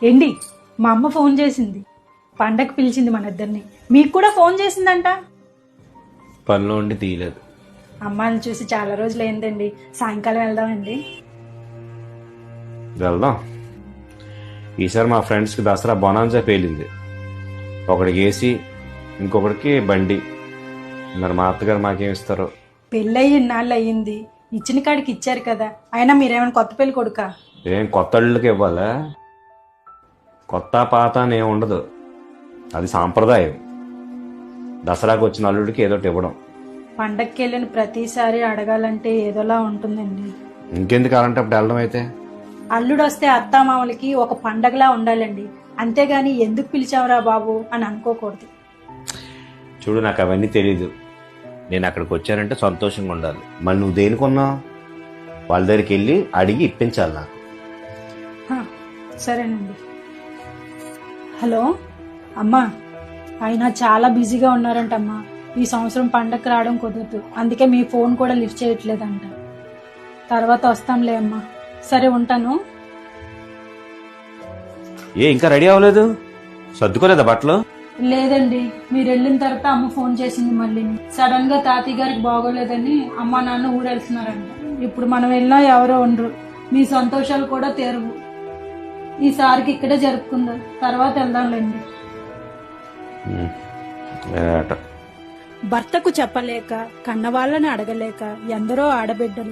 ఏండి మా అమ్మ ఫోన్ చేసింది, పండగ పిలిచింది మన ఇద్దరిని. మీకు కూడా ఫోన్ చేసిందంట. పనిలో ఉండి తీయలేదు. అమ్మాయిని చూసి చాలా రోజులు అయిందండి. సాయంకాలం వెళ్దామండి. వెళ్దాం. ఈసారి మా ఫ్రెండ్స్కి దసరా బొనాన్సా పేలింది. ఒకడికి ఏసీ, ఇంకొకడికి బండి. మరి మా అత్తగారు మాకేం ఇస్తారో. పెళ్ళయి ఇన్నాళ్ళు అయ్యింది, ఇచ్చిన కాడికి ఇచ్చారు కదా. అయినా మీరేమైనా కొత్త పెళ్లి కొడుకా? ఏం కొత్త అల్లుడికి ఇవ్వాలా? కొత్త పాత అని ఏం ఉండదు, అది సాంప్రదాయం. దసరాకు వచ్చిన అల్లుడికి ఏదోటి ఇవ్వడం. పండగకి వెళ్ళిన ప్రతిసారి అడగాలంటే ఏదోలా ఉంటుందండి. ఇంకెందుకు అలాంటప్పుడు వెళ్ళడం అయితే? అల్లుడు వస్తే అత్తామామలకి ఒక పండగలా ఉండాలండి, అంతేగాని ఎందుకు పిలిచావురా బాబు అని అనుకోకూడదు. చూడు, నాకు అవన్నీ తెలీదు. నేను అక్కడికి వచ్చానంటే సంతోషంగా ఉండాలి. మళ్ళీ నువ్వు దేనికొన్నావు? వాళ్ళ దగ్గరికి వెళ్ళి అడిగి ఇప్పించాలి నాకు. సరేనండి. హలో అమ్మా, ఆయన చాలా బిజీగా ఉన్నారంటమ్మా. ఈ సంవత్సరం పండగకి రావడం కుదరదు, అందుకే మీ ఫోన్ కూడా లిఫ్ట్ చేయట్లేదంట. తర్వాత వస్తాంలే అమ్మా. సరే ఉంటాను. ఇంకా రెడీ అవ్వలేదు? సర్దుకోలేదా బట్టలు? లేదండి, మీరు వెళ్ళిన తర్వాత అమ్మ ఫోన్ చేసింది. మళ్ళీ సడన్ గా తాతయ్య గారికి బాగోలేదని అమ్మ నాన్న ఊరెళ్తున్నారంట. ఇప్పుడు మనం వెళ్ళినా ఎవరో ఉండరు, మీ సంతోషాలు కూడా తీరవు. ఈసారికి ఇక్కడే జరుపుకుందాం, తర్వాత వెళ్దాంలేండి. భర్తకు చెప్పలేక, కన్నవాళ్ళని అడగలేక ఎందరో ఆడబిడ్డలు